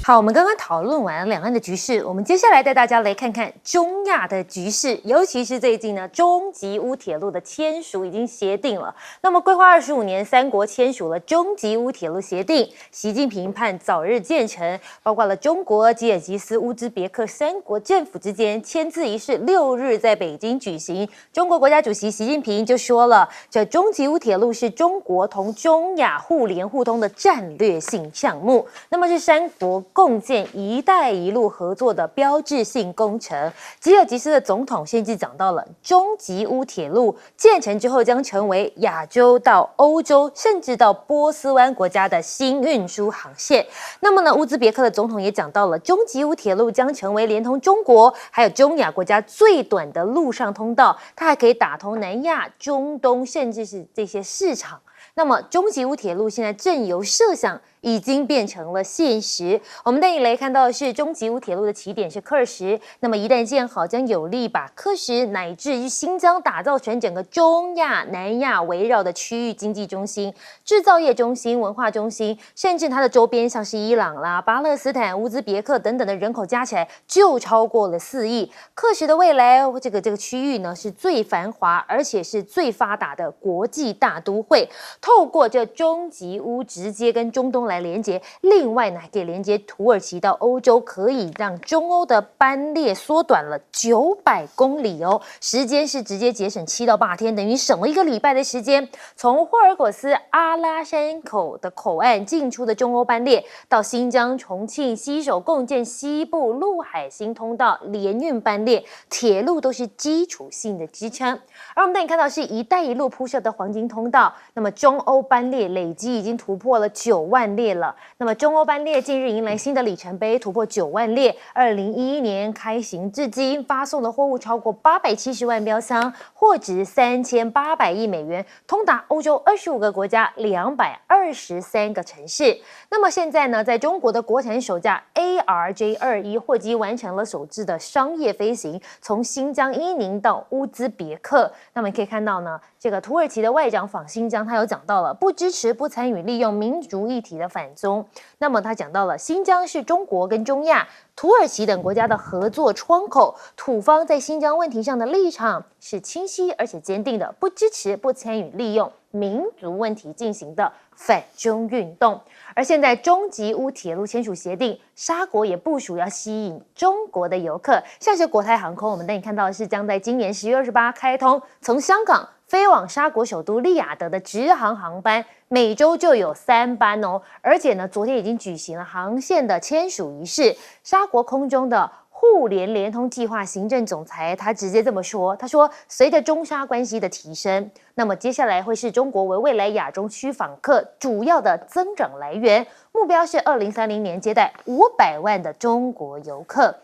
好，我们刚刚讨论完两岸的局势，我们接下来带大家来看看中亚的局势，尤其是最近呢，中吉乌铁路的签署已经协定了。那么规划25年，三国签署了中吉乌铁路协定，习近平盼早日建成，包括了中国、吉尔吉斯、乌兹别克三国政府之间签字仪式6日在北京举行。中国国家主席习近平就说了，这中吉乌铁路是中国同中亚互联互通的战略性项目，那么是三国共建“一带一路”合作的标志性工程。吉尔吉斯的总统甚至讲到了，中吉乌铁路建成之后将成为亚洲到欧洲，甚至到波斯湾国家的新运输航线。那么呢，乌兹别克的总统也讲到了，中吉乌铁路将成为连通中国还有中亚国家最短的陆上通道，它还可以打通南亚、中东，甚至是这些市场。那么中吉乌铁路现在正由设想已经变成了现实。我们带你来看到的是中吉乌铁路的起点是科尔什，那么一旦建好，将有力把科尔什乃至于新疆打造成整个中亚、南亚围绕的区域经济中心、制造业中心、文化中心，甚至它的周边像是伊朗啦、巴勒斯坦、乌兹别克等等的人口加起来就超过了4亿。科尔什的未来这个区域呢是最繁华而且是最发达的国际大都会。透过这中吉乌直接跟中东来连接，另外呢还可以连接土耳其到欧洲，可以让中欧的班列缩短了900公里哦，时间是直接节省7到8天，等于省了1个礼拜的时间。从霍尔果斯阿拉山口的口岸进出的中欧班列，到新疆、重庆携手共建西部陆海新通道联运班列，铁路都是基础性的支撑。而我们带你看到是一带一路铺设的黄金通道，那么中欧班列累计已经突破了9万列了。那么中欧班列近日迎来新的里程碑，突破9万列。2011年开行至今，发送的货物超过870万标箱，货值3800亿美元，通达欧洲25个国家、223个城市。那么现在呢，在中国的国产首架 ARJ21 货机完成了首次的商业飞行，从新疆伊宁到乌兹别克。那么你可以看到呢，这个土耳其的外长访新疆，他有讲到了不支持、不参与利用民族议题的反宗。那么他讲到了新疆是中国跟中亚、土耳其等国家的合作窗口，土方在新疆问题上的立场是清晰而且坚定的，不支持、不参与利用民族问题进行的反中运动。而现在中吉乌铁路签署协定，沙国也部署要吸引中国的游客，像是国泰航空，我们带你看到的是将在今年10月28开通，从香港飞往沙国首都利雅得的直航航班，每周就有3班哦。而且呢，昨天已经举行了航线的签署仪式。沙国空中的互联联通计划行政总裁他直接这么说，他说，随着中沙关系的提升，那么接下来会是中国为未来亚洲区访客主要的增长来源，目标是2030年接待500万的中国游客。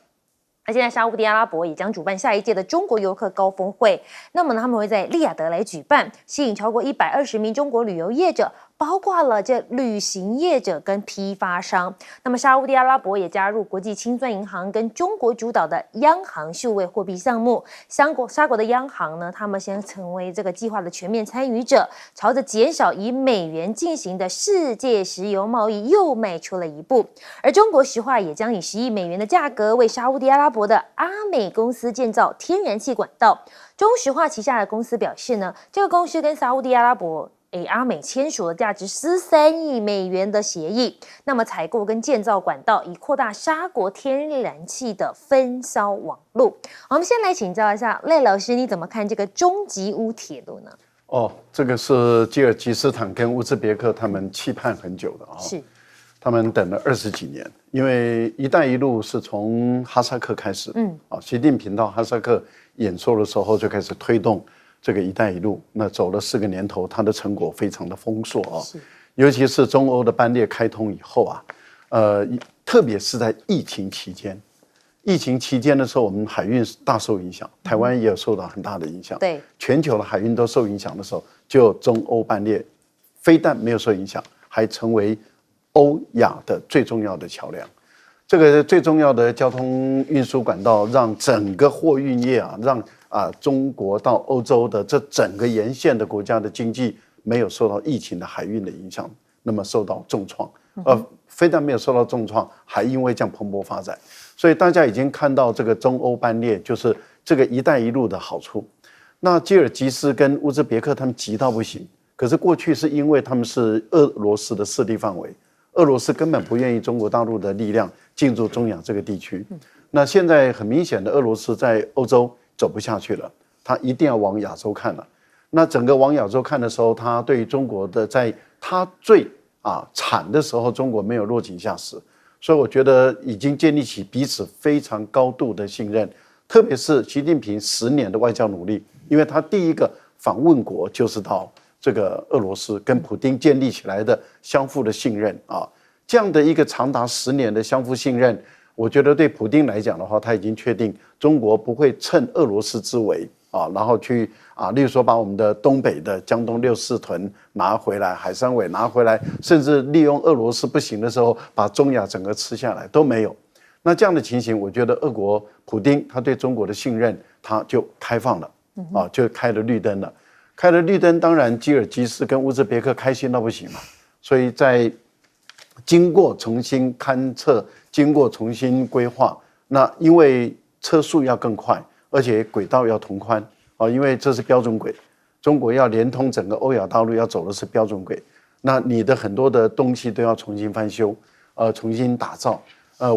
而现在沙烏地阿拉伯也将主办下一届的中国游客高峰会，那么呢，他们会在利雅得来举办，吸引超过120名中国旅游业者，包括了这旅行业者跟批发商。那么沙烏地阿拉伯也加入国际清算银行跟中国主导的央行数位货币项目。沙国的央行呢，他们先成为这个计划的全面参与者，朝着减少以美元进行的世界石油贸易又迈出了一步。而中国石化也将以10亿美元的价格为沙烏地阿拉伯的阿美公司建造天然气管道。中石化旗下的公司表示呢，这个公司跟沙烏地阿拉伯阿美签署了价值13亿美元的协议，那么采购跟建造管道，以扩大沙国天然气的分销网路。我们先来请教一下赖老师，你怎么看这个中吉乌铁路呢？这个是吉尔吉斯坦跟乌兹别克他们期盼很久的是。他们等了20几年，因为“一带一路”是从哈萨克开始，习近平到哈萨克演说的时候就开始推动这个“一带一路”，那走了4个年头，它的成果非常的丰硕尤其是中欧的班列开通以后特别是在疫情期间的时候，我们海运大受影响，台湾也有受到很大的影响，对，全球的海运都受影响的时候，就中欧班列非但没有受影响，还成为欧亚的最重要的桥梁。这个最重要的交通运输管道，让整个货运业让中国到欧洲的这整个沿线的国家的经济没有受到疫情的海运的影响，那么受到重创。非但没有受到重创，还因为这样蓬勃发展。所以大家已经看到这个中欧班列，就是这个“一带一路”的好处。那吉尔吉斯跟乌兹别克他们急到不行，可是过去是因为他们是俄罗斯的势力范围，俄罗斯根本不愿意中国大陆的力量进入中亚这个地区。那现在很明显的，俄罗斯在欧洲走不下去了，他一定要往亚洲看了。那整个往亚洲看的时候，他对中国的在他最惨的时候，中国没有落井下石，所以我觉得已经建立起彼此非常高度的信任。特别是习近平10年的外交努力，因为他第一个访问国就是到这个俄罗斯，跟普丁建立起来的相互的信任这样的一个长达10年的相互信任，我觉得对普丁来讲的话，他已经确定中国不会趁俄罗斯之危然后去例如说把我们的东北的江东六四屯拿回来，海参崴拿回来，甚至利用俄罗斯不行的时候，把中亚整个吃下来都没有。那这样的情形，我觉得俄国普丁他对中国的信任，他就开放了就开了绿灯了。开了绿灯，当然吉尔吉斯跟乌兹别克开心到不行嘛。所以在经过重新勘测，经过重新规划，那因为车速要更快，而且轨道要同宽因为这是标准轨，中国要连通整个欧亚大陆要走的是标准轨，那你的很多的东西都要重新翻修，重新打造。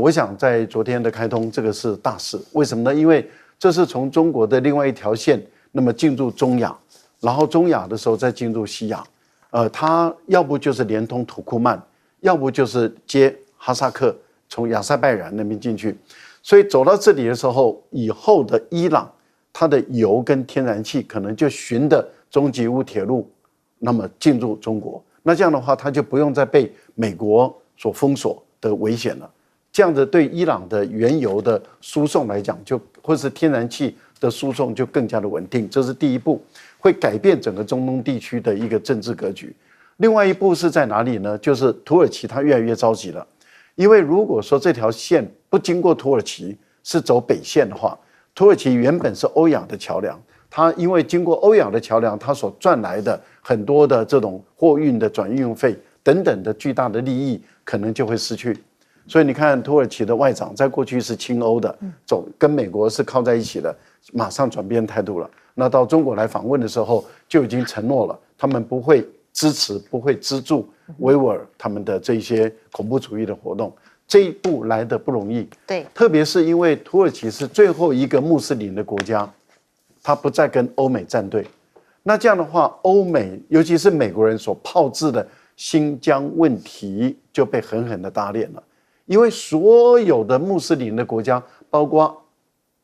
我想在昨天的开通，这个是大事。为什么呢？因为这是从中国的另外一条线，那么进入中亚，然后中亚的时候再进入西亚。它要不就是连通土库曼，要不就是接哈萨克，从亚塞拜然那边进去。所以走到这里的时候，以后的伊朗，它的油跟天然气可能就循着中吉乌铁路，那么进入中国。那这样的话，它就不用再被美国所封锁的危险了。这样子对伊朗的原油的输送来讲，或是天然气的输送就更加的稳定，这是第一步，会改变整个中东地区的一个政治格局。另外一步是在哪里呢？就是土耳其它越来越着急了，因为如果说这条线不经过土耳其，是走北线的话，土耳其原本是欧亚的桥梁，它因为经过欧亚的桥梁，它所赚来的很多的这种货运的转运费等等的巨大的利益，可能就会失去。所以你看，土耳其的外长在过去是亲欧的，跟美国是靠在一起的，马上转变态度了。那到中国来访问的时候，就已经承诺了，他们不会支持、不会资助维吾尔他们的这些恐怖主义的活动。这一步来得不容易，对，特别是因为土耳其是最后一个穆斯林的国家，他不再跟欧美站队。那这样的话，欧美尤其是美国人所炮制的新疆问题就被狠狠的打脸了。因为所有的穆斯林的国家，包括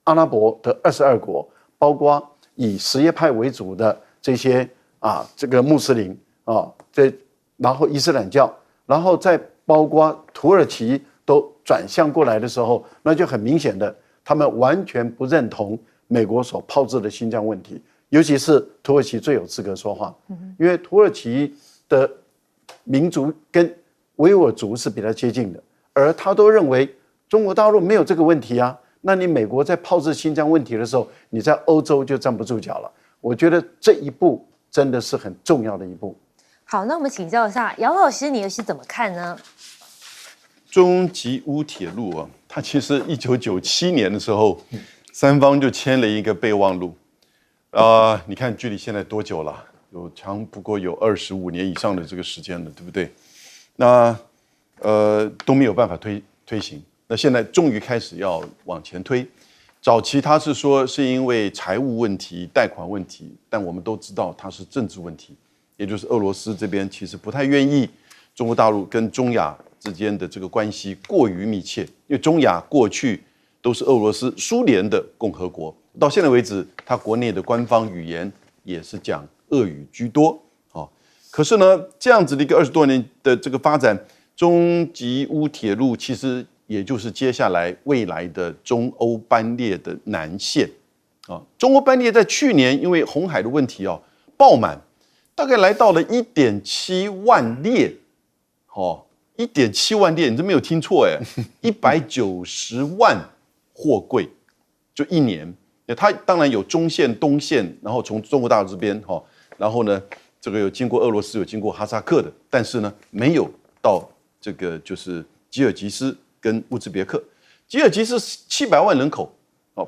阿拉伯的22国，包括以什叶派为主的这些这个穆斯林然后伊斯兰教，然后再包括土耳其都转向过来的时候，那就很明显的，他们完全不认同美国所炮制的新疆问题，尤其是土耳其最有资格说话，因为土耳其的民族跟维吾尔族是比较接近的。而他都认为中国大陆没有这个问题啊，那你美国在炮制新疆问题的时候，你在欧洲就站不住脚了。我觉得这一步真的是很重要的一步。好，那我们请教一下姚老师，你又是怎么看呢？中吉乌铁路它其实1997年的时候，三方就签了一个备忘录，你看距离现在多久了？不过有25年以上的这个时间了，对不对？那都没有办法推行，那现在终于开始要往前推。早期他是说是因为财务问题、贷款问题，但我们都知道它是政治问题，也就是俄罗斯这边其实不太愿意中国大陆跟中亚之间的这个关系过于密切，因为中亚过去都是俄罗斯苏联的共和国，到现在为止，它国内的官方语言也是讲俄语居多。可是呢，这样子的一个20多年的这个发展。中吉乌铁路其实也就是接下来未来的中欧班列的南线中欧班列在去年因为红海的问题爆满，大概来到了1.7万列1.7万列，你这没有听错190万货柜，就一年。它当然有中线、东线，然后从中国大陆这边然后呢，这个有经过俄罗斯，有经过哈萨克的，但是呢，没有到这个就是吉尔吉斯跟乌兹别克。吉尔吉斯700万人口，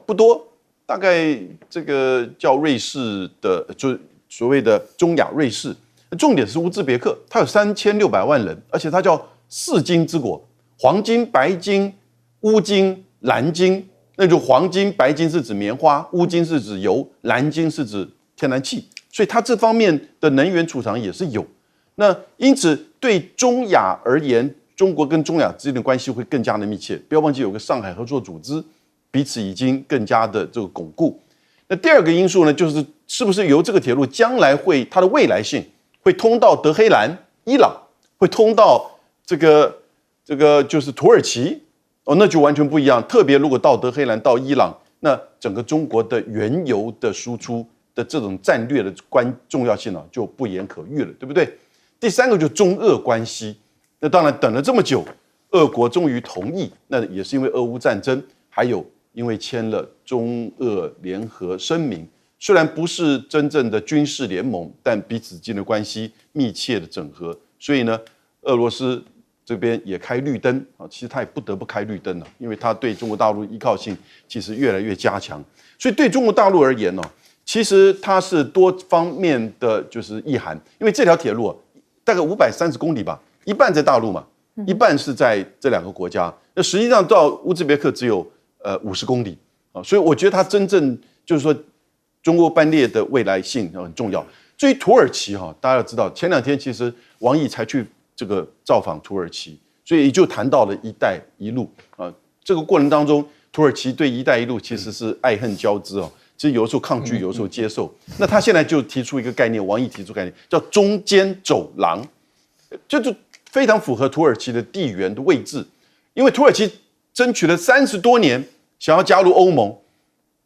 不多，大概这个叫瑞士的，就所谓的中亚瑞士。重点是乌兹别克，它有3600万人，而且它叫4金之国，黄金、白金、乌金、蓝金。那就黄金、白金是指棉花，乌金是指油，蓝金是指天然气，所以它这方面的能源储藏也是有。那因此对中亚而言，中国跟中亚之间的关系会更加的密切。不要忘记有个上海合作组织，彼此已经更加的这个巩固。那第二个因素呢，就是是不是由这个铁路将来会它的未来性会通到德黑兰、伊朗，会通到这个就是土耳其。那就完全不一样。特别如果到德黑兰、到伊朗，那整个中国的原油的输出的这种战略的重要性就不言可喻了，对不对？第三个就是中俄关系。那当然等了这么久，俄国终于同意，那也是因为俄乌战争，还有因为签了中俄联合声明。虽然不是真正的军事联盟，但彼此间的关系密切的整合。所以呢，俄罗斯这边也开绿灯啊，其实他也不得不开绿灯了，因为他对中国大陆依靠性其实越来越加强，所以对中国大陆而言呢，其实它是多方面的就是意涵，因为这条铁路大概530公里吧，一半在大陆嘛，一半是在这2个国家，那实际上到乌兹别克只有50公里啊，所以我觉得它真正就是说中国班列的未来性很重要。至于土耳其大家要知道，前2天其实王毅才去这个造访土耳其，所以也就谈到了“一带一路”啊。这个过程当中，土耳其对“一带一路”其实是爱恨交织哦，其实有时候抗拒，有时候接受。那他现在就提出一个概念，王毅提出概念叫“中间走廊”，就非常符合土耳其的地缘的位置，因为土耳其争取了30多年，想要加入欧盟，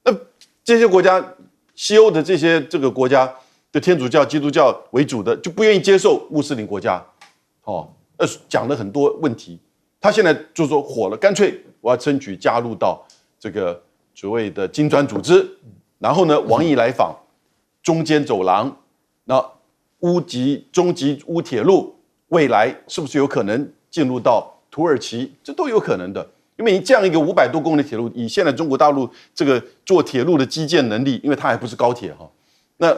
那这些国家，西欧的这个国家的天主教、基督教为主的，就不愿意接受穆斯林国家。讲了很多问题，他现在就说火了，干脆我要争取加入到这个所谓的金砖组织。然后呢，王毅来访，中间走廊，那中吉乌铁路未来是不是有可能进入到土耳其？这都有可能的，因为你这样一个500多公里铁路，以现在中国大陆这个做铁路的基建能力，因为它还不是高铁那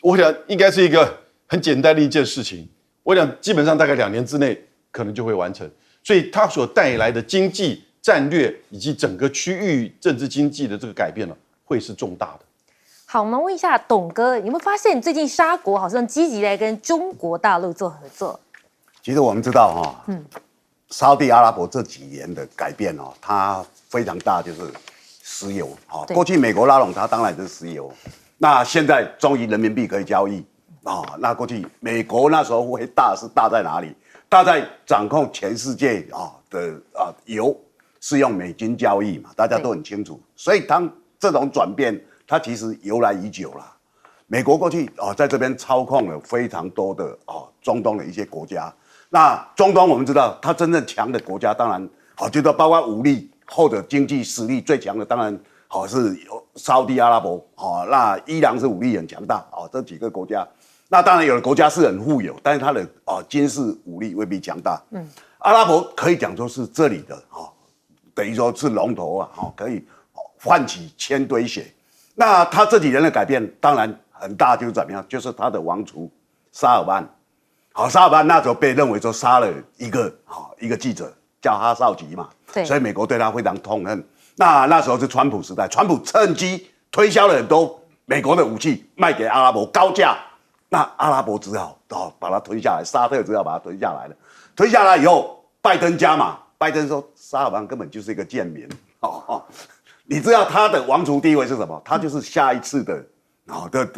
我想应该是一个很简单的一件事情。我想基本上大概2年之内可能就会完成，所以它所带来的经济战略以及整个区域政治经济的这个改变会是重大的。好，我们问一下董哥，有没有发现最近沙国好像积极来跟中国大陆做合作？其实我们知道沙特阿拉伯这几年的改变它非常大，就是石油过去美国拉拢它当然是石油，那现在终于人民币可以交易。那过去美国那时候会大是大在哪里？大在掌控全世界的油是用美金交易嘛，大家都很清楚。所以当这种转变，它其实由来已久了。美国过去在这边操控了非常多的中东的一些国家。那中东我们知道，它真正强的国家，当然就是包括武力或者经济实力最强的，当然是沙特阿拉伯那伊朗是武力很强大这几个国家。那当然，有的国家是很富有，但是它的军事武力未必强大。阿拉伯可以讲说是这里的等于说是龙头可以唤起千堆雪。那他这几年的改变，当然很大，就是怎么样？就是他的王储沙尔班。沙尔班那时候被认为说杀了一个记者，叫哈绍吉嘛，所以美国对他非常痛恨。那时候是川普时代，川普趁机推销了很多美国的武器卖给阿拉伯高价。那阿拉伯只好把它推下来，沙特只好把它推下来了。推下来以后，拜登加码，拜登说沙尔班根本就是一个贱民你知道他的王储地位是什么？他就是下一次的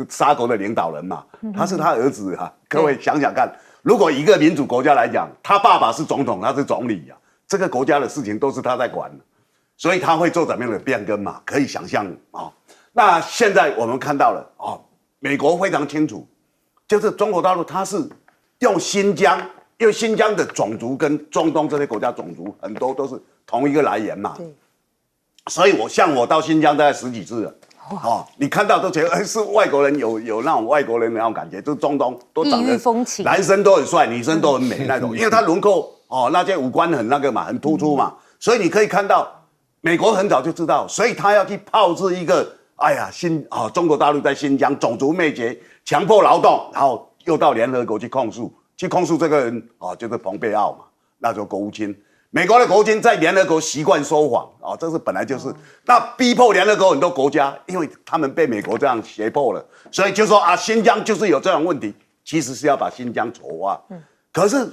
沙国的领导人嘛，他是他儿子各位想想看，如果一个民主国家来讲，他爸爸是总统，他是总理这个国家的事情都是他在管的，所以他会做怎么样的变更嘛？可以想象那现在我们看到了美国非常清楚。就是中国大陆，它是用新疆，因为新疆的种族跟中东这些国家种族很多都是同一个来源嘛，所以我到新疆大概10几次了，你看到都觉得是外国人，有那种外国人的那种感觉，就是中东都长得风情，男生都很帅，女生都很美那种，因为它轮廓那些五官很那个嘛，很突出嘛，所以你可以看到，美国很早就知道，所以他要去炮制一个，中国大陆在新疆种族灭绝、强迫劳动，然后又到联合国去控诉这个人就是蓬佩奥嘛，那时候国务卿。美国的国务卿在联合国习惯说谎这是本来就是，那逼迫联合国很多国家，因为他们被美国这样胁迫了，所以就说新疆就是有这种问题，其实是要把新疆丑化。可是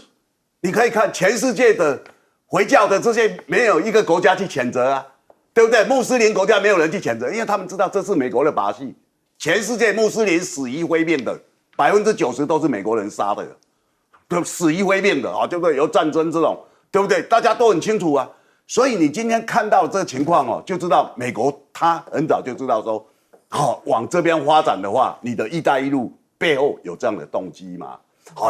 你可以看全世界的回教的这些，没有一个国家去谴责对不对？穆斯林国家没有人去谴责，因为他们知道这是美国的把戏。全世界穆斯林死于非命的90%都是美国人杀的，对，死于非命的对不对？有战争这种。对不对？大家都很清楚所以你今天看到这个情况就知道美国他很早就知道说，往这边发展的话，你的“一带一路”背后有这样的动机嘛？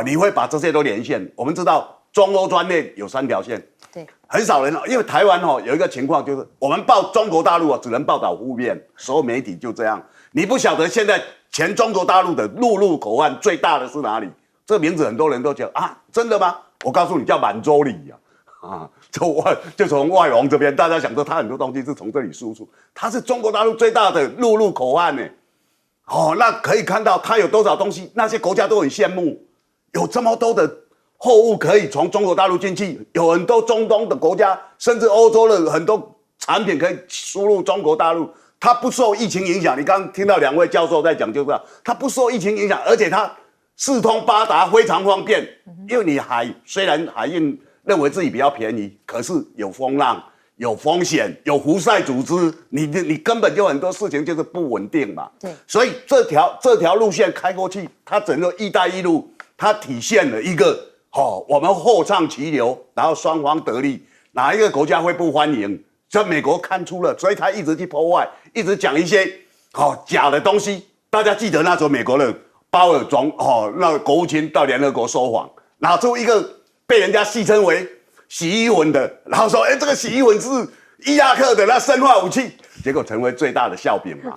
你会把这些都连线。我们知道中欧专列有3条线，对，很少人因为台湾有一个情况就是，我们报中国大陆只能报道负面，所有媒体就这样。你不晓得现在全中国大陆的陆路口岸最大的是哪里？这名字很多人都讲真的吗？我告诉你，叫满洲里就从外蒙这边，大家想说它很多东西是从这里输出，它是中国大陆最大的陆路口岸呢。那可以看到它有多少东西，那些国家都很羡慕，有这么多的货物可以从中国大陆进去，有很多中东的国家，甚至欧洲的很多产品可以输入中国大陆，它不受疫情影响。你刚刚听到2位教授在讲就知道，它不受疫情影响，而且它四通八达，非常方便。因为你虽然海运认为自己比较便宜，可是有风浪、有风险、有胡塞组织，你根本就很多事情就是不稳定嘛。对，所以这条路线开过去，它整个“一带一路”，它体现了一个我们后畅其流，然后双方得利，哪一个国家会不欢迎？这美国看出了，所以他一直去破坏，一直讲一些假的东西。大家记得那时候美国的鲍尔那个国务卿到联合国说谎，拿出一个被人家戏称为洗衣粉的，然后说这个洗衣粉是伊拉克的那生化武器，结果成为最大的笑柄嘛。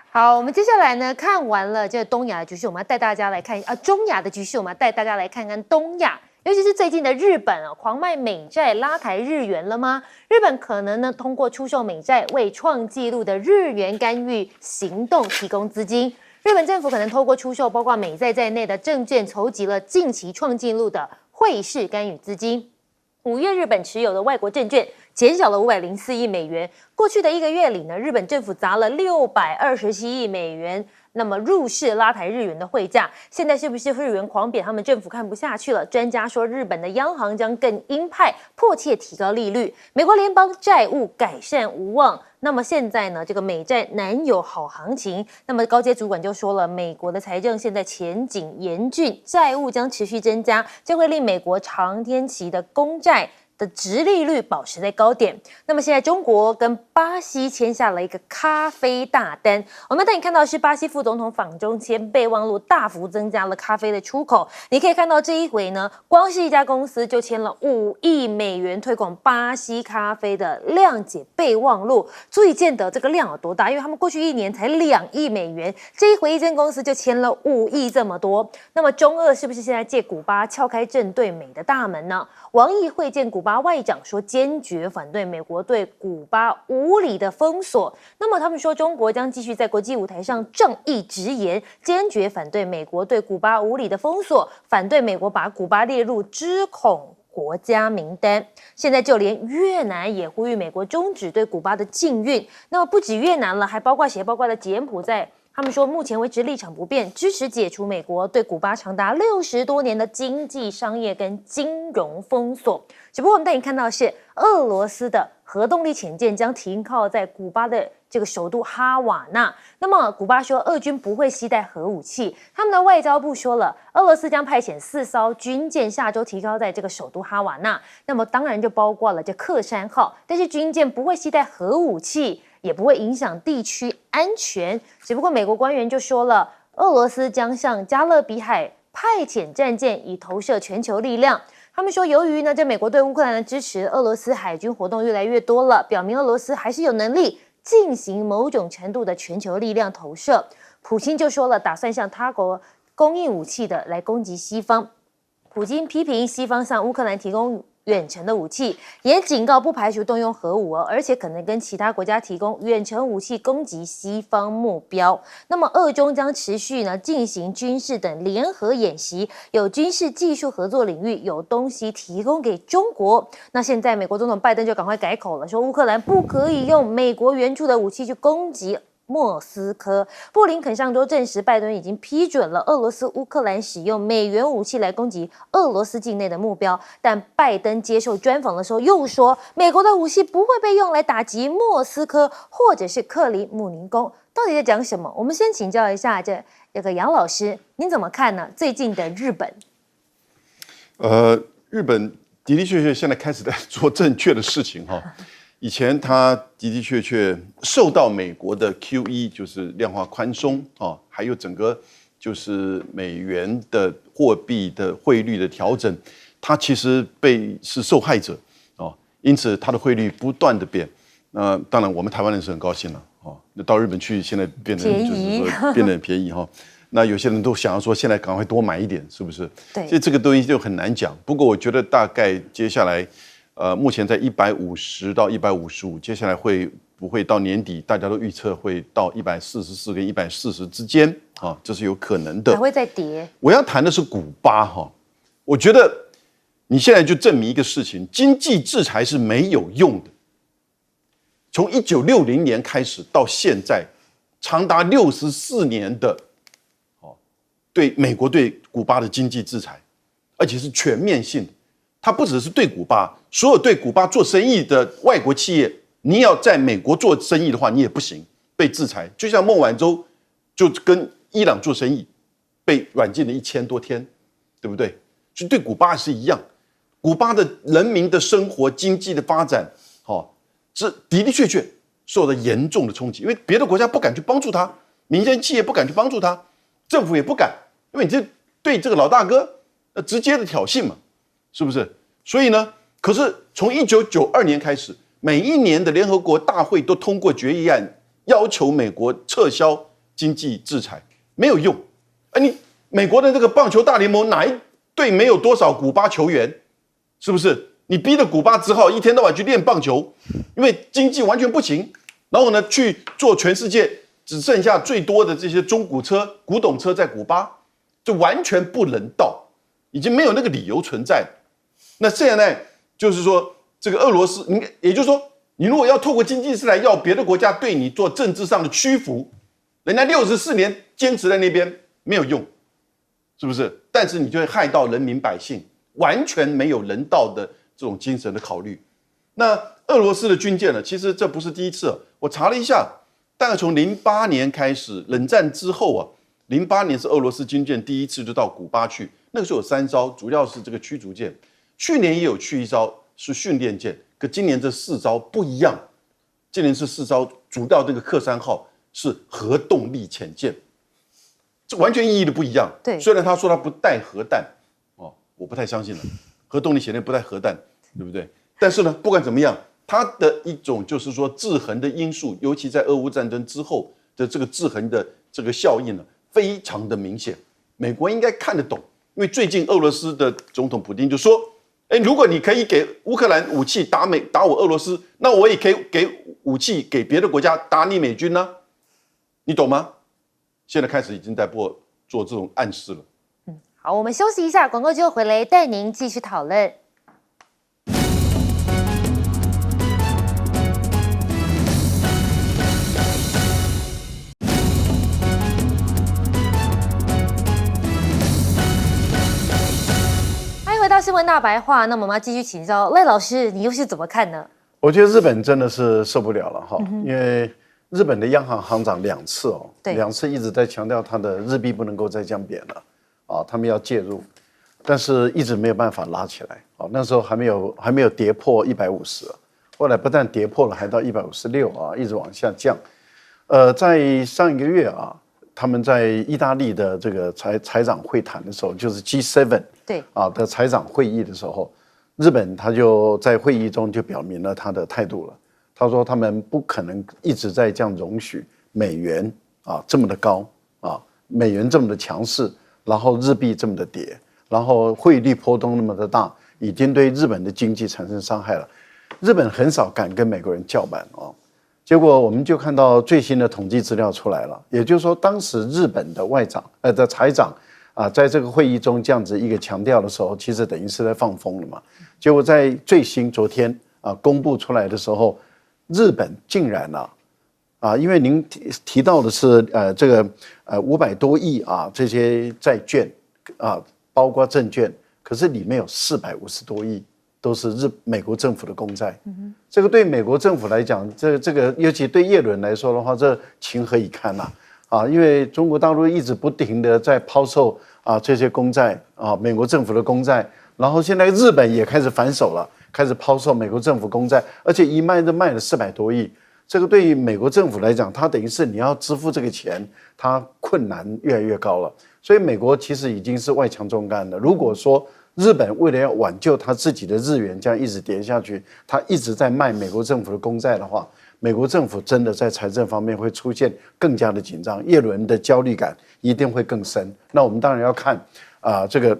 好，我们接下来呢看完了这东亚的局势，我们要带大家来看中亚的局势，我们要带大家来看看东亚。尤其是最近的日本狂卖美债拉抬日元了吗？日本可能呢通过出售美债为创纪录的日元干预行动提供资金。日本政府可能透过出售包括美债在内的证券，筹集了近期创纪录的汇市干预资金。5月日本持有的外国证券减少了504亿美元。过去的1个月里呢，日本政府砸了627亿美元。那么入市拉抬日元的汇价，现在是不是日元狂贬？他们政府看不下去了。专家说，日本的央行将更鹰派，迫切提高利率。美国联邦债务改善无望。那么现在呢，这个美债难有好行情。那么高阶主管就说了，美国的财政现在前景严峻，债务将持续增加，将会令美国长天期的公债的殖利率保持在高点。那么现在中国跟巴西签下了一个咖啡大单，我们带你看到的是巴西副总统访中签备忘录大幅增加了咖啡的出口。你可以看到这一回呢，光是一家公司就签了5亿美元推广巴西咖啡的谅解备忘录，足以见得这个量有多大。因为他们过去1年才2亿美元，这一回一间公司就签了5亿这么多。那么中俄是不是现在借古巴敲开正对美的大门呢？王毅会见古巴外长说，坚决反对美国对古巴无理的封锁。那么他们说，中国将继续在国际舞台上正义直言，坚决反对美国对古巴无理的封锁，反对美国把古巴列入知恐国家名单。现在就连越南也呼吁美国终止对古巴的禁运。那么不止越南了，还包括了柬埔寨。他们说，目前为止立场不变，支持解除美国对古巴长达60多年的经济、商业跟金融封锁。只不过我们带你看到的是，俄罗斯的核动力潜舰将停靠在古巴的这个首都哈瓦那。那么古巴说，俄军不会携带核武器。他们的外交部说了，俄罗斯将派遣4艘军舰下周提高在这个首都哈瓦那。那么当然就包括了这克山号，但是军舰不会携带核武器，也不会影响地区安全。只不过美国官员就说了，俄罗斯将向加勒比海派遣战舰，以投射全球力量。他们说，由于呢，这美国对乌克兰的支持，俄罗斯海军活动越来越多了，表明俄罗斯还是有能力进行某种程度的全球力量投射。普京就说了，打算向他国供应武器的来攻击西方。普京批评西方向乌克兰提供远程的武器，也警告不排除动用核武而且可能跟其他国家提供远程武器攻击西方目标。那么，俄中将持续呢进行军事等联合演习，有军事技术合作领域有东西提供给中国。那现在美国总统拜登就赶快改口了，说乌克兰不可以用美国援助的武器去攻击莫斯科。布林肯上周证实，拜登已经批准了俄罗斯乌克兰使用美元武器来攻击俄罗斯境内的目标。但拜登接受专访的时候又说，美国的武器不会被用来打击莫斯科或者是克里姆林宫。到底在讲什么？我们先请教一下这个杨老师，您怎么看呢？最近的日本，日本的的确确现在开始在做正确的事情哈。以前他的的确确受到美国的 QE 就是量化宽松啊，还有整个就是美元的货币的汇率的调整，他其实是受害者哦，因此他的汇率不断的变。那当然我们台湾人是很高兴了哦，那到日本去现在变得就是说变得很便宜哈。那有些人都想要说现在赶快多买一点，是不是？对，所以这个东西就很难讲。不过我觉得大概接下来。目前在150到155，接下来会不会到年底？大家都预测会到144跟140之间啊，这是有可能的。还会再跌。我要谈的是古巴哈，我觉得你现在就证明一个事情：经济制裁是没有用的。从1960年开始到现在，长达64年的对美国对古巴的经济制裁，而且是全面性的。它不只是对古巴，所有对古巴做生意的外国企业，你要在美国做生意的话，你也不行，被制裁。就像孟晚舟就跟伊朗做生意，被软禁了1000多天，对不对？就对古巴是一样，古巴的人民的生活、经济的发展，是的的确确受到严重的冲击，因为别的国家不敢去帮助他，民间企业不敢去帮助他，政府也不敢，因为你这对这个老大哥直接的挑衅嘛。是不是？所以呢，可是从1992年开始，每一年的联合国大会都通过决议案，要求美国撤销经济制裁，没有用。你美国的这个棒球大联盟哪一队没有多少古巴球员？是不是？你逼着古巴只好一天到晚去练棒球，因为经济完全不行。然后呢，去做全世界只剩下最多的这些中古车、古董车在古巴，就完全不人道，已经没有那个理由存在。那现在就是说，这个俄罗斯，也就是说，你如果要透过经济制裁要别的国家对你做政治上的屈服，人家64年坚持在那边没有用，是不是？但是你就会害到人民百姓，完全没有人道的这种精神的考虑。那俄罗斯的军舰呢？其实这不是第一次，我查了一下，大概从08年开始，冷战之后啊，08年是俄罗斯军舰第一次就到古巴去，那个时候有3艘，主要是这个驱逐舰。去年也有去1艘是训练舰，可今年这4艘不一样。今年是4艘，主要这个克山号是核动力潜舰，这完全意义的不一样。对，虽然他说他不带核弹，我不太相信了，核动力潜舰不带核弹，对不对？但是呢，不管怎么样，它的一种就是说制衡的因素，尤其在俄乌战争之后的这个制衡的这个效应呢，非常的明显。美国应该看得懂，因为最近俄罗斯的总统普丁就说。如果你可以给乌克兰武器打我俄罗斯，那我也可以给武器给别的国家打你美军呢，你懂吗？现在开始已经在做这种暗示了。好，我们休息一下，广告之后回来带您继续讨论。回到新闻大白话，那么我们要继续请教赖老师，你又是怎么看呢？我觉得日本真的是受不了了哈，因为日本的央行行长2次2次一直在强调他的日币不能够再降贬了他们要介入，但是一直没有办法拉起来那时候还没有跌破150，后来不但跌破了，还到156一直往下降。在上一个月他们在意大利的这个财长会谈的时候，就是 G7 对的财长会议的时候，日本他就在会议中就表明了他的态度了。他说他们不可能一直在这样容许美元这么的高美元这么的强势，然后日币这么的跌，然后汇率波动那么的大，已经对日本的经济产生伤害了。日本很少敢跟美国人叫板结果我们就看到最新的统计资料出来了，也就是说，当时日本的的财长在这个会议中这样子一个强调的时候，其实等于是在放风了嘛。结果在最新昨天公布出来的时候，日本竟然因为您提到的是这个500多亿这些债券包括证券，可是里面有450多亿。都是美国政府的公债，这个对美国政府来讲，这个尤其对叶伦来说的话，这情何以堪因为中国大陆一直不停的在抛售这些公债美国政府的公债，然后现在日本也开始反手了，开始抛售美国政府公债，而且一卖就卖了400多亿。这个对于美国政府来讲，它等于是你要支付这个钱，它困难越来越高了。所以美国其实已经是外强中干了。如果说日本为了要挽救他自己的日元这样一直跌下去，他一直在卖美国政府的公债的话，美国政府真的在财政方面会出现更加的紧张，叶伦的焦虑感一定会更深。那我们当然要看这个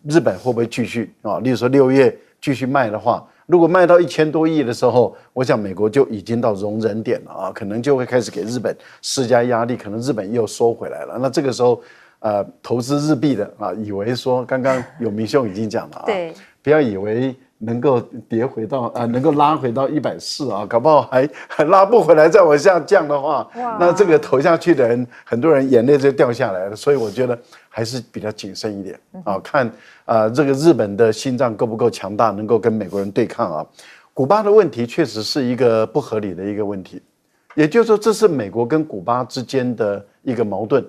日本会不会继续例如说6月继续卖的话，如果卖到1000多亿的时候，我想美国就已经到容忍点了可能就会开始给日本施加压力，可能日本又收回来了。那这个时候投资日币的以为说刚刚有明兄已经讲了对，不要以为能够跌回到能够拉回到140搞不好还拉不回来，再往下降的话，那这个投下去的人，很多人眼泪就掉下来了。所以我觉得还是比较谨慎一点看这个日本的心脏够不够强大，能够跟美国人对抗古巴的问题确实是一个不合理的一个问题，也就是说这是美国跟古巴之间的一个矛盾。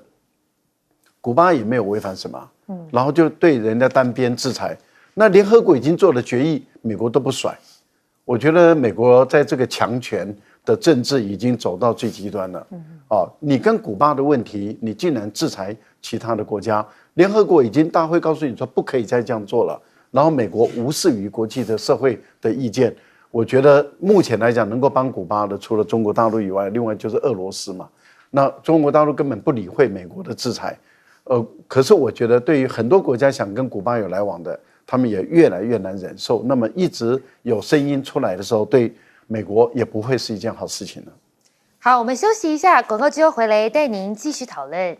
古巴也没有违反什么，然后就对人家单边制裁。那联合国已经做了决议，美国都不甩。我觉得美国在这个强权的政治已经走到最极端了。你跟古巴的问题，你竟然制裁其他的国家，联合国已经大会告诉你说不可以再这样做了，然后美国无视于国际的社会的意见。我觉得目前来讲，能够帮古巴的，除了中国大陆以外，另外就是俄罗斯嘛。那中国大陆根本不理会美国的制裁。可是我觉得对于很多国家想跟古巴有来往的，他们也越来越难忍受。那么一直有声音出来的时候，对美国也不会是一件好事情了。好，我们休息一下，广告之后回来带您继续讨论。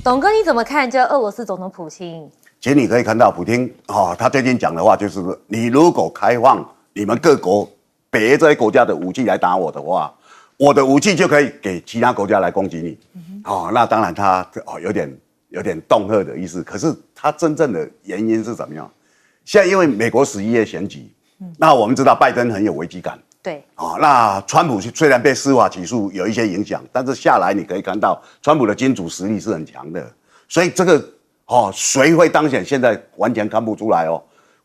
董哥，你怎么看这俄罗斯总统普京？其实你可以看到普京他最近讲的话就是，你如果开放你们各国北这些国家的武器来打我的话，我的武器就可以给其他国家来攻击你。那当然他有点恫吓的意思，可是他真正的原因是怎么样？现在因为美国11月选举，那我们知道拜登很有危机感。对，那川普虽然被司法起诉有一些影响，但是下来你可以看到川普的金主实力是很强的，所以这个谁会当选，现在完全看不出来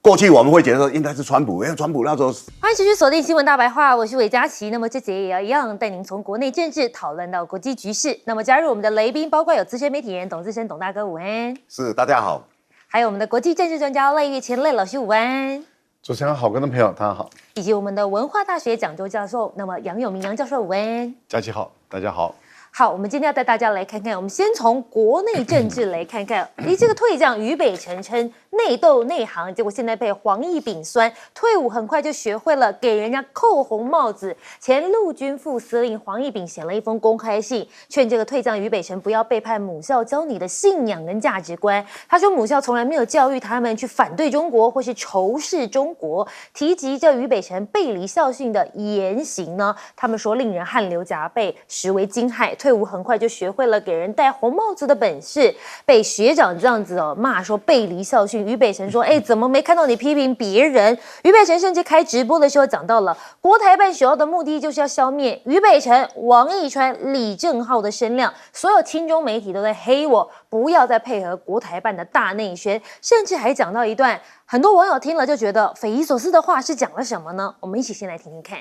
过去我们会觉得说应该是川普，因为川普那时候。欢迎持续锁定新闻大白话，我是韦佳琪。那么这节也要一样带您从国内政治讨论到国际局势。那么加入我们的来宾，包括有资深媒体人董自生董大哥午安，是大家好，还有我们的国际政治专家赖岳乾赖老师午安。主持人好，观众朋友大家好，以及我们的文化大学讲座教授，那么杨永明杨教授午安。佳琪好，大家好。好，我们今天要带大家来看看，我们先从国内政治来看看。这个退将俞北辰称内斗内行，结果现在被黄毅丙酸，退伍很快就学会了给人家扣红帽子。前陆军副司令黄毅丙写了一封公开信，劝这个退将俞北辰不要背叛母校教你的信仰跟价值观。他说母校从来没有教育他们去反对中国或是仇视中国。提及这俞北辰背离校训的言行呢，他们说令人汗流浃背，实为惊骇。退伍很快就学会了给人戴红帽子的本事，被学长这样子骂说背离校训。于北辰说：“怎么没看到你批评别人？”于北辰甚至开直播的时候讲到了国台办首要的目的就是要消灭于北辰、王义川、李正浩的声量，所有亲中媒体都在黑我，不要再配合国台办的大内宣，甚至还讲到一段很多网友听了就觉得匪夷所思的话，是讲了什么呢？我们一起先来听听看。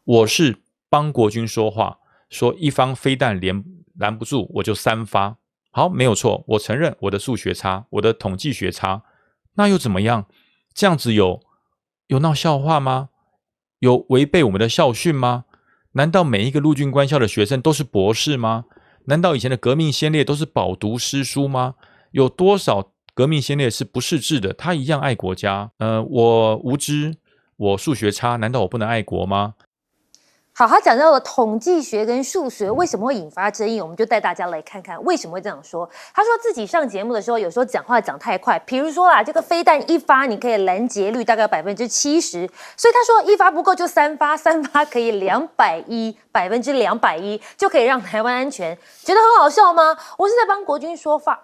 我是帮国军说话，说一方飞弹拦不住，我就3发。好，没有错，我承认我的数学差，我的统计学差，那又怎么样？这样子有闹笑话吗？有违背我们的校训吗？难道每一个陆军官校的学生都是博士吗？难道以前的革命先烈都是饱读诗书吗？有多少革命先烈是不识字的？他一样爱国家。我无知，我数学差，难道我不能爱国吗？好，他讲到了统计学跟数学为什么会引发争议，我们就带大家来看看为什么会这样说。他说自己上节目的时候，有时候讲话讲太快，比如说啦，这个飞弹一发，你可以拦截率大概70%，所以他说一发不够就3发，3发可以210%，210%就可以让台湾安全，觉得很好笑吗？我是在帮国军说话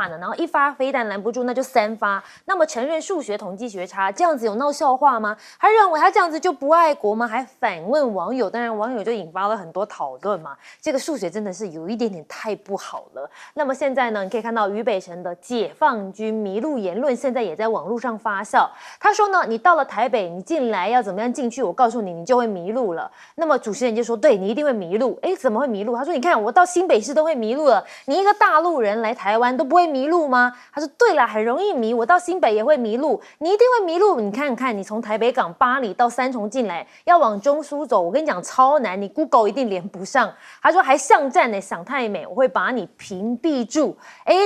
呢，然后一发飞弹拦不住，那就3发。那么承认数学统计学差，这样子有闹笑话吗？他认为他这样子就不爱国吗？还反问网友。当然，网友就引发了很多讨论嘛。这个数学真的是有一点点太不好了。那么现在呢，你可以看到于北辰的解放军迷路言论，现在也在网络上发酵。他说呢，你到了台北，你进来要怎么样进去？我告诉你，你就会迷路了。那么主持人就说，对你一定会迷路。怎么会迷路？他说，你看我到新北市都会迷路了，你一个大陆人来台湾都不会迷路吗？他说，对啦，很容易迷，我到新北也会迷路，你一定会迷路。你看看，你从台北港八里到三重进来，要往中苏走，我跟你讲。超难，你 Google 一定连不上。他说还巷战呢，想太美，我会把你屏蔽住。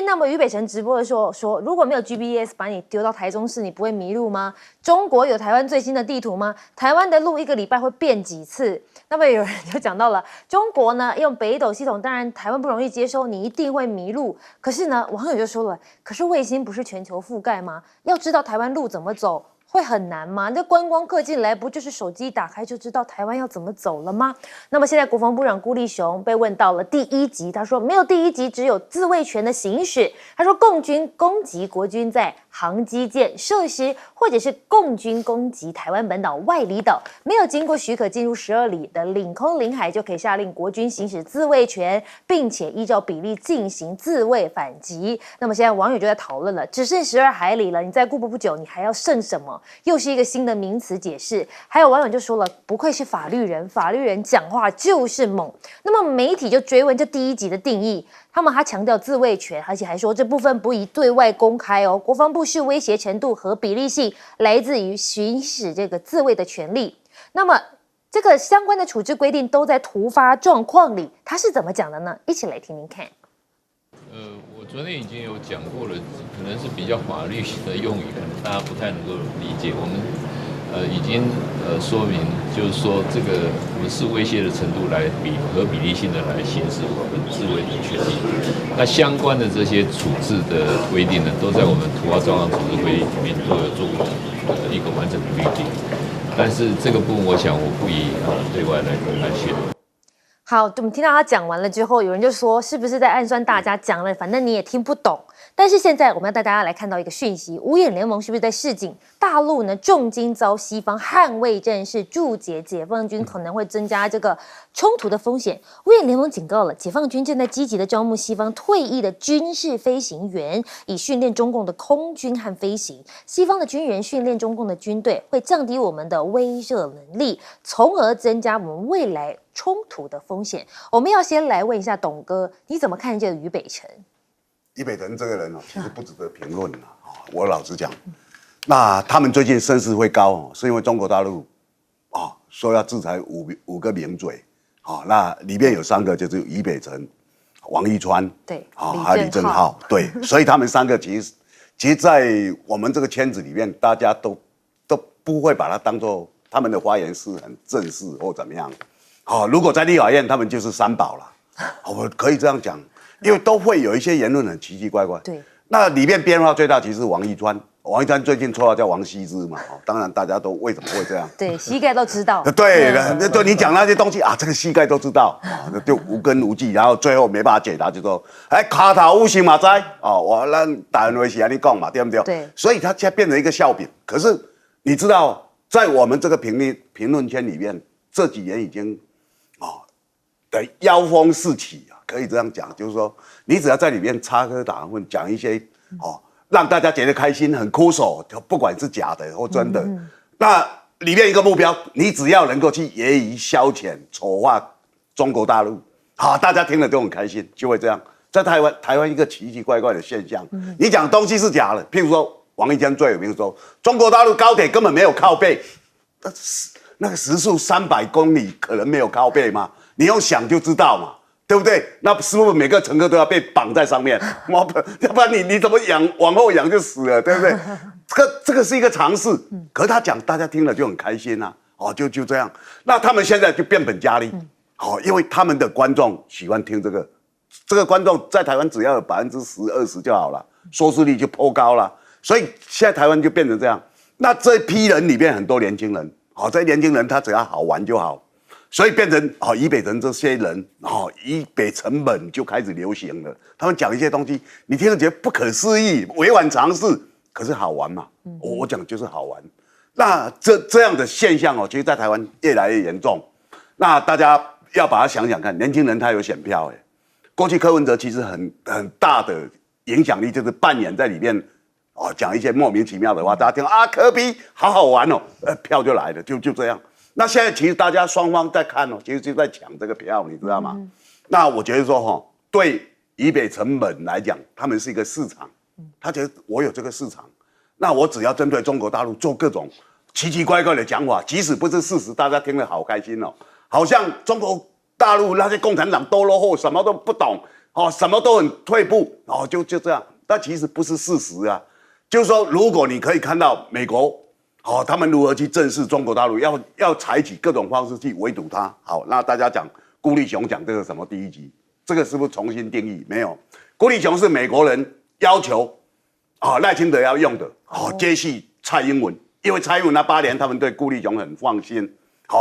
那么于北辰直播的时候说，如果没有 GPS 把你丢到台中市，你不会迷路吗？中国有台湾最新的地图吗？台湾的路1个礼拜会变几次？那么有人就讲到了，中国呢用北斗系统，当然台湾不容易接收，你一定会迷路。可是呢，网友就说了，可是卫星不是全球覆盖吗？要知道台湾路怎么走。会很难吗？那观光客进来不就是手机打开就知道台湾要怎么走了吗？那么现在国防部长辜立雄被问到了第1集，他说没有第1集，只有自卫权的行使。他说共军攻击国军在航机舰设施，或者是共军攻击台湾本岛外离岛，没有经过许可进入12里的领空领海，就可以下令国军行使自卫权，并且依照比例进行自卫反击。那么现在网友就在讨论了，只剩12海里了，你再过不久，你还要剩什么？又是一个新的名词解释。还有网友就说了，不愧是法律人，法律人讲话就是猛。那么媒体就追问这第1集的定义，他强调自卫权，而且还说这部分不宜对外公开哦。国防部视威胁程度和比例性来自于行使这个自卫的权利。那么这个相关的处置规定都在突发状况里，他是怎么讲的呢？一起来听听看。我昨天已经有讲过了，可能是比较法律的用语，可能大家不太能够理解。我们已经说明，就是说这个我们视威胁的程度来比例性的来行使我们自卫的权利。那相关的这些处置的规定呢，都在我们突发状况处置规定里面都有做过一个完整的律定。但是这个部分，我想我不宜对外来公开泄露。好，我们听到他讲完了之后，有人就说是不是在暗算大家？讲了，反正你也听不懂。但是现在我们要带大家来看到一个讯息，五眼联盟是不是在示警？大陆呢重金遭西方捍卫战士注解，解放军可能会增加这个冲突的风险。五眼联盟警告了，解放军正在积极的招募西方退役的军事飞行员，以训练中共的空军和飞行。西方的军人训练中共的军队，会降低我们的威慑能力，从而增加我们未来冲突的风险。我们要先来问一下董哥，你怎么看这个于北辰？于北辰这个人其实不值得评论我老实讲，那他们最近声势会高是因为中国大陆说要制裁五个名嘴那里面有3个就是于北辰、王一川对还有李正浩对，所以他们3个其实在我们这个圈子里面，大家都不会把它当作他们的发言是很正式或怎么样如果在立法院，他们就是3宝了我可以这样讲。因为都会有一些言论很奇奇怪怪，对，那里面变化最大其实是王一川王一山最近绰号叫王羲之嘛，当然大家都为什么会这样？对，膝盖都知道。对，就你讲那些东西啊，这个膝盖都知道，就无根无据，然后最后没办法解答，就说，卡头有心嘛知我咱台湾话是安尼讲嘛，对不对？对。所以它现在变成一个笑柄。可是你知道，在我们这个评论圈里面，这几年已经的妖风四起啊，可以这样讲，就是说，你只要在里面插科打诨，讲一些让大家觉得开心、很酷手，不管是假的或真的，那里面一个目标，你只要能够去揶揄、消遣、丑化中国大陆，大家听了都很开心，就会这样。在台湾一个奇奇怪怪的现象，你讲东西是假的，譬如说王一江最有名说，中国大陆高铁根本没有靠背，那个时速300公里，可能没有靠背吗？你用想就知道嘛，对不对？那是不是每个乘客都要被绑在上面？要不然你怎么往后仰就死了，对不对？这个是一个常识，可是他讲大家听了就很开心啊，就这样。那他们现在就变本加厉，因为他们的观众喜欢听这个，这个观众在台湾只要有10%、20%就好了，收视率就颇高了，所以现在台湾就变成这样。那这批人里面很多年轻人，这些年轻人他只要好玩就好。所以变成以北辰这些人以北辰们就开始流行了。他们讲一些东西，你听了觉得不可思议、违反常识，可是好玩嘛。我讲就是好玩。那这样的现象其实在台湾越来越严重。那大家要把它想想看，年轻人他有选票过去柯文哲其实很大的影响力，就是扮演在里面讲一些莫名其妙的话，大家听柯 P 好好玩票就来了，就这样。那现在其实大家双方在看其实就在抢这个票，你知道吗？那我觉得说对以北辰本来讲，他们是一个市场，他觉得我有这个市场，那我只要针对中国大陆做各种奇奇怪怪的讲法，即使不是事实，大家听了好开心好像中国大陆那些共产党都落后，什么都不懂什么都很退步就这样，但其实不是事实啊。就是说，如果你可以看到美国。他们如何去正视中国大陆？要采取各种方式去围堵它。好，那大家讲顾立雄讲这个什么第一集，这个是不是重新定义？没有，顾立雄是美国人要求赖清德要用的接续蔡英文，因为蔡英文那8年他们对顾立雄很放心，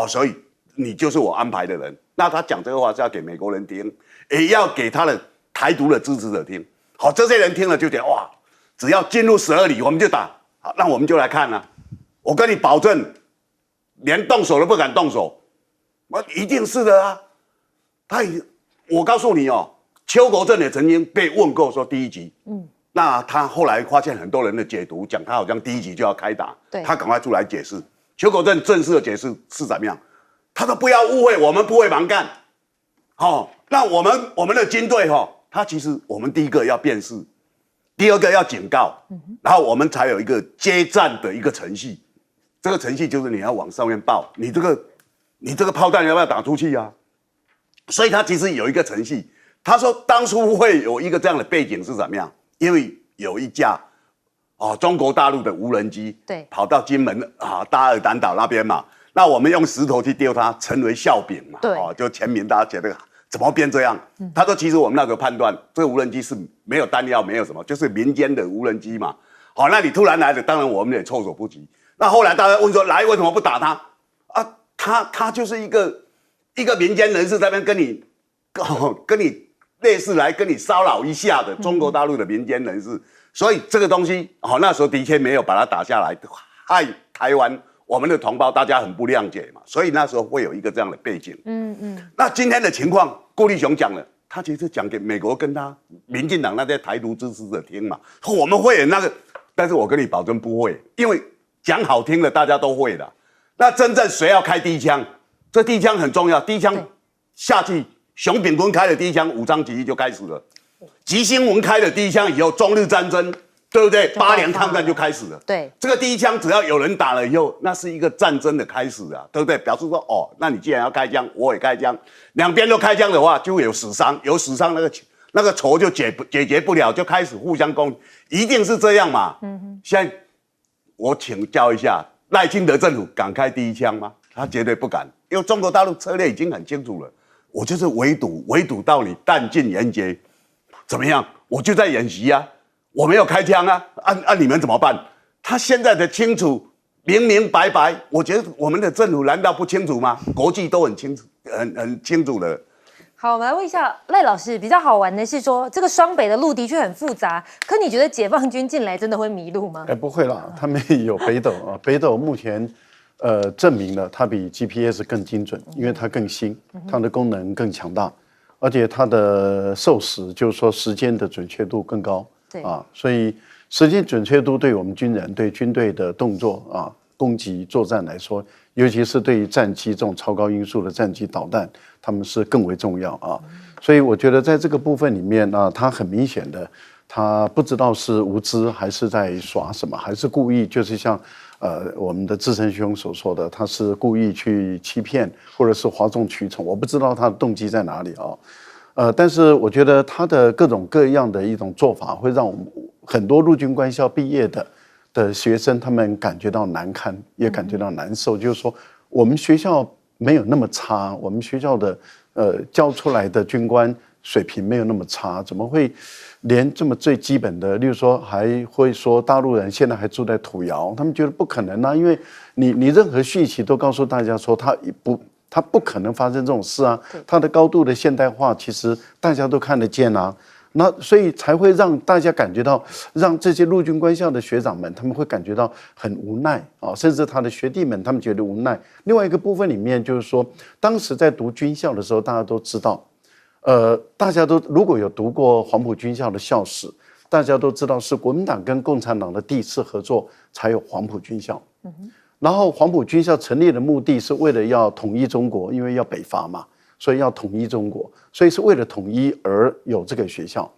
所以你就是我安排的人。那他讲这个话是要给美国人听，也要给他的台独的支持者听。这些人听了就觉得哇，只要进入12里我们就打。好，那我们就来看我跟你保证，连动手都不敢动手，一定是的啊。我告诉你邱国正也曾经被问过说第一集，那他后来发现很多人的解读，讲他好像第一集就要开打，他赶快出来解释。邱国正正式的解释是怎么样？他说不要误会，我们不会蛮干，那我们的军队他其实我们第一个要辨识，第二个要警告，然后我们才有一个接战的一个程序。这个程序就是你要往上面报，你这个炮弹要不要打出去啊？所以他其实有一个程序。他说当初会有一个这样的背景是怎么样？因为有一架中国大陆的无人机跑到金门大二胆岛那边嘛，那我们用石头去丢它，成为笑柄嘛。就前面大家觉得怎么变这样？他说其实我们那个判断，这个无人机是没有弹药，没有什么，就是民间的无人机嘛。那你突然来的，当然我们也措手不及。那后来大家问说，来为什么不打他？他就是一个民间人士在那边跟你类似来跟你骚扰一下的中国大陆的民间人士，所以这个东西那时候的确没有把它打下来，害台湾我们的同胞大家很不谅解嘛，所以那时候会有一个这样的背景。那今天的情况，顾立雄讲了，他其实讲给美国跟他民进党那些台独支持者听嘛，我们会有那个，但是我跟你保证不会，因为讲好听的大家都会的，那真正谁要开第一枪？这第一枪很重要，第一枪下去，熊秉坤开的第一枪，武昌起义就开始了。吉星文开的第一枪以后，中日战争，对不对？8年抗战就开始了。对，这个第一枪只要有人打了以后，那是一个战争的开始啊，对不对？表示说，那你既然要开枪，我也开枪，两边都开枪的话，就会有死伤，有死伤那个仇就解决不了，就开始互相攻击，一定是这样嘛。现在。我请教一下，赖清德政府敢开第一枪吗？他绝对不敢，因为中国大陆策略已经很清楚了，我就是围堵到你弹尽援绝，怎么样？我就在演习啊，我没有开枪啊，你们怎么办？他现在的清楚明明白白，我觉得我们的政府难道不清楚吗？国际都很清楚，很清楚的。好，我们来问一下赖老师，比较好玩的是说，这个双北的路的确很复杂，可你觉得解放军进来真的会迷路吗？不会啦，他们有北斗啊，北斗目前证明了它比 GPS 更精准，因为它更新，它的功能更强大，而且它的授时就是说时间的准确度更高。对啊，所以时间准确度对我们军人、对军队的动作啊、攻击作战来说，尤其是对于战机这种超高音速的战机导弹，他们是更为重要啊。所以我觉得在这个部分里面啊，他很明显的，他不知道是无知还是在耍什么，还是故意，就是像我们的志成兄所说的，他是故意去欺骗或者是哗众取宠，我不知道他的动机在哪里啊。但是我觉得他的各种各样的一种做法，会让我们很多陆军官校毕业的学生，他们感觉到难堪，也感觉到难受。就是说，我们学校没有那么差，我们学校的教出来的军官水平没有那么差，怎么会连这么最基本的，例如说还会说大陆人现在还住在土窑，他们觉得不可能啊，因为你任何讯息都告诉大家说它不可能发生这种事啊，它的高度的现代化其实大家都看得见啊。那所以才会让大家感觉到，让这些陆军官校的学长们，他们会感觉到很无奈啊，甚至他的学弟们，他们觉得无奈。另外一个部分里面就是说，当时在读军校的时候，大家都知道，大家都如果有读过黄埔军校的校史，大家都知道是国民党跟共产党的第一次合作才有黄埔军校。然后黄埔军校成立的目的是为了要统一中国，因为要北伐嘛。所以要统一中国，所以是为了统一而有这个学校。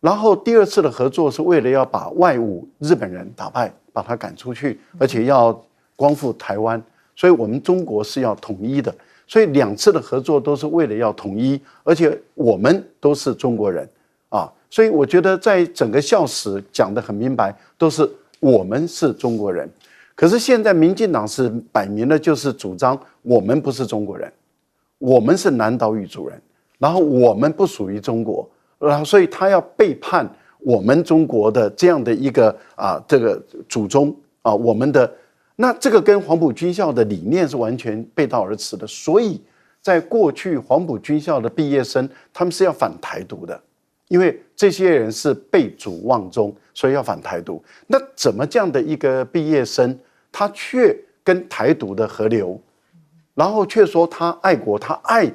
然后第二次的合作是为了要把外侮日本人打败，把他赶出去，而且要光复台湾。所以我们中国是要统一的。所以两次的合作都是为了要统一，而且我们都是中国人啊。所以我觉得在整个校史讲得很明白，都是我们是中国人。可是现在民进党是摆明了就是主张我们不是中国人。我们是南岛语族人，然后我们不属于中国，然后所以他要背叛我们中国的这样的一个这个祖宗啊，我们的那这个跟黄埔军校的理念是完全背道而驰的。所以在过去黄埔军校的毕业生，他们是要反台独的，因为这些人是背祖忘宗，所以要反台独。那怎么这样的一个毕业生，他却跟台独的合流？然后却说他爱国，他爱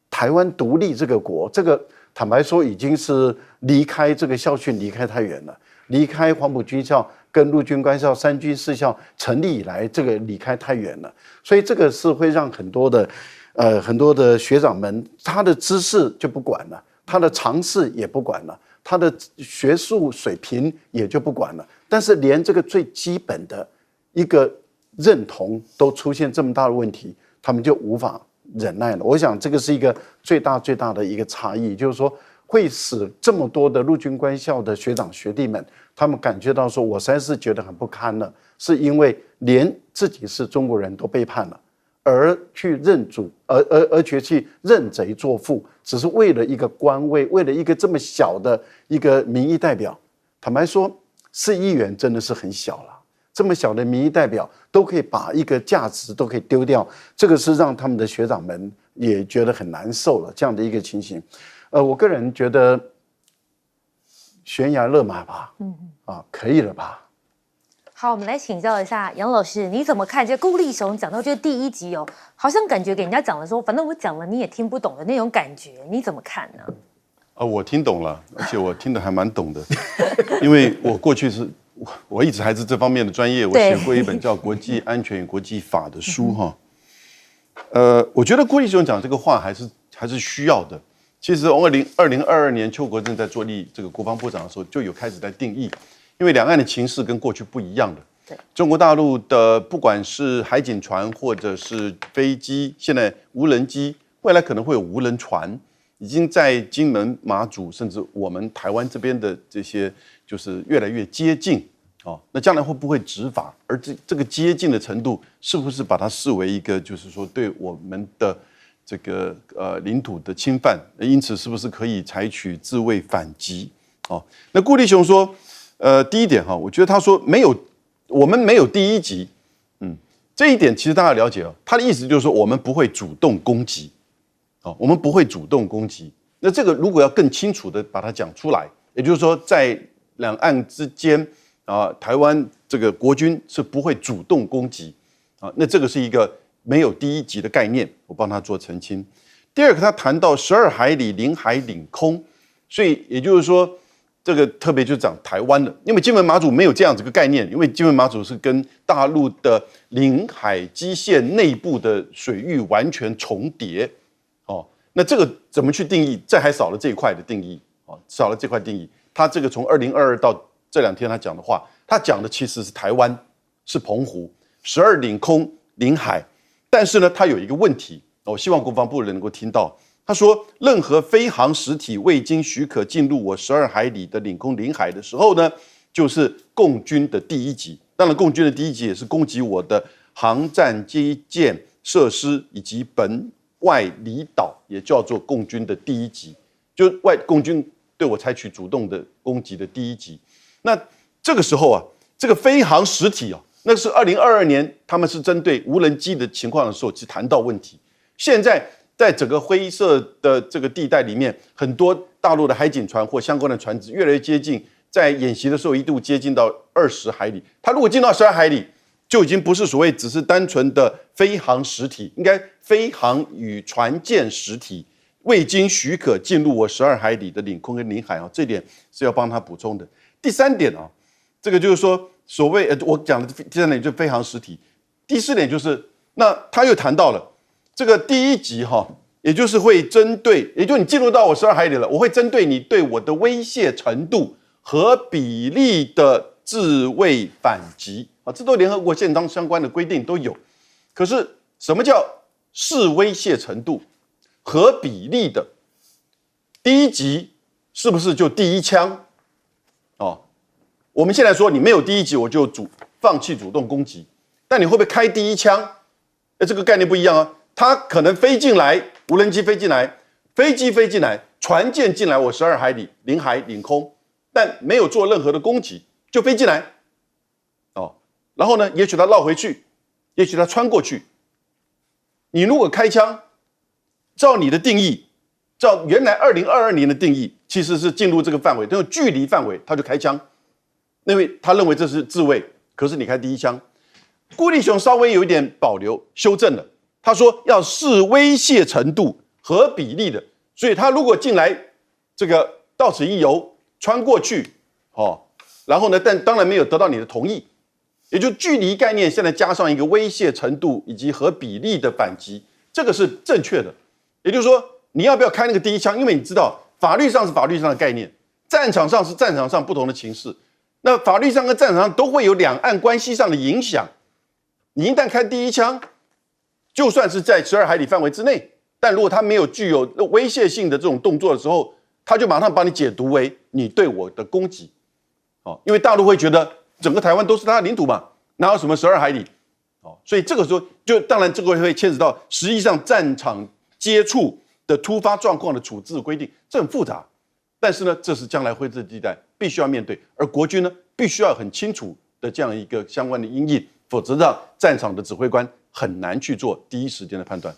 台湾独立这个国，这个坦白说已经是离开这个校训离开太远了，离开黄埔军校跟陆军官校三军四校成立以来，这个离开太远了，所以这个是会让很多的学长们，他的知识就不管了，他的常识也不管了，他的学术水平也就不管了，但是连这个最基本的一个认同都出现这么大的问题。他们就无法忍耐了。我想这个是一个最大的一个差异，就是说会使这么多的陆军官校的学长学弟们，他们感觉到说，我实在是觉得很不堪了，是因为连自己是中国人都背叛了，而去认主，而且去认贼作父，只是为了一个官位，为了一个这么小的一个民意代表。坦白说，4亿元真的是很小了。这么小的民意代表都可以把一个价值都可以丢掉，这个是让他们的学长们也觉得很难受了，这样的一个情形。我个人觉得悬崖勒马吧，可以了吧？好，我们来请教一下杨老师，你怎么看？这顾立雄讲到这第一集哦，好像感觉给人家讲的说，反正我讲了你也听不懂的那种感觉，你怎么看呢？我听懂了，而且我听得还蛮懂的，因为我过去我一直还是这方面的专业，我写过一本叫《国际安全与国际法》的书哈。我觉得顾立雄讲这个话还是需要的。其实2022年邱国正在做这个国防部长的时候，就有开始在定义，因为两岸的情势跟过去不一样的。中国大陆的不管是海警船或者是飞机，现在无人机，未来可能会有无人船。已经在金门、马祖，甚至我们台湾这边的这些，就是越来越接近哦。那将来会不会执法？而这个接近的程度，是不是把它视为一个，就是说对我们的这个领土的侵犯？因此，是不是可以采取自卫反击？哦，那顾立雄说，第一点哈，我觉得他说没有我们没有第一级，这一点其实大家了解哦。他的意思就是说，我们不会主动攻击，我们不会主动攻击。那这个如果要更清楚的把它讲出来，也就是说，在两岸之间台湾这个国军是不会主动攻击那这个是一个没有第一级的概念，我帮他做澄清。第二个，他谈到12海里领海领空，所以也就是说，这个特别就讲台湾了，因为金门马祖没有这样子个概念，因为金门马祖是跟大陆的领海基线内部的水域完全重叠那这个怎么去定义？这还少了这一块的定义少了这块定义。他这个从2022到这2天他讲的话，他讲的其实是台湾，是澎湖，12领空领海，但是呢，他有一个问题。我希望国防部人能够听到，他说，任何飞航实体未经许可进入我12海里的领空领海的时候呢，就是共军的第一级。当然，共军的第一级也是攻击我的航战基建设施以及本外离岛，也叫做共军的第一级，就共军对我采取主动的攻击的第一级。那这个时候这个飞航实体那是2022年他们是针对无人机的情况的时候去谈到问题。现在在整个灰色的这个地带里面，很多大陆的海警船或相关的船只越来越接近，在演习的时候一度接近到20海里。它如果进到12海里，就已经不是所谓只是单纯的飞航实体，应该飞航与船舰实体未经许可进入我12海里的领空跟领海这点是要帮他补充的。第3点这个就是说所谓我讲的第3点就是飞航实体。第4点就是那他又谈到了。这个第一级也就是会针对，也就是你进入到我12海里了，我会针对你对我的威胁程度和比例的自卫反击这都联合国宪章相关的规定都有。可是什么叫视威胁程度和比例的？第一级是不是就第一枪？我们现在说你没有第一级，我就放弃主动攻击，但你会不会开第一枪？这个概念不一样它可能飞进来，无人机飞进来，飞机飞进来，船舰进来我12海里领海领空，但没有做任何的攻击就飞进来然后呢，也许它绕回去，也许它穿过去。你如果开枪，照你的定义，照原来2022年的定义，其实是进入这个范围，这种距离范围他就开枪，因为他认为这是自卫。可是你开第一枪，顾立雄稍微有一点保留，修正了。他说要视威胁程度和比例的，所以他如果进来，这个到此一游，穿过去，然后呢，但当然没有得到你的同意，也就距离概念现在加上一个威胁程度以及和比例的反击，这个是正确的。也就是说，你要不要开那个第一枪？因为你知道法律上是法律上的概念，战场上是战场上不同的情势，那法律上跟战场上都会有两岸关系上的影响。你一旦开第一枪，就算是在12海里范围之内，但如果他没有具有威胁性的这种动作的时候，他就马上把你解读为你对我的攻击，因为大陆会觉得整个台湾都是他的领土嘛，哪有什么12海里，所以这个时候就当然这个会牵扯到实际上战场接触的突发状况的处置规定，这很复杂，但是呢，这是将来灰色地带必须要面对，而国军呢必须要很清楚的这样一个相关的因应，否则让战场的指挥官很难去做第一时间的判断。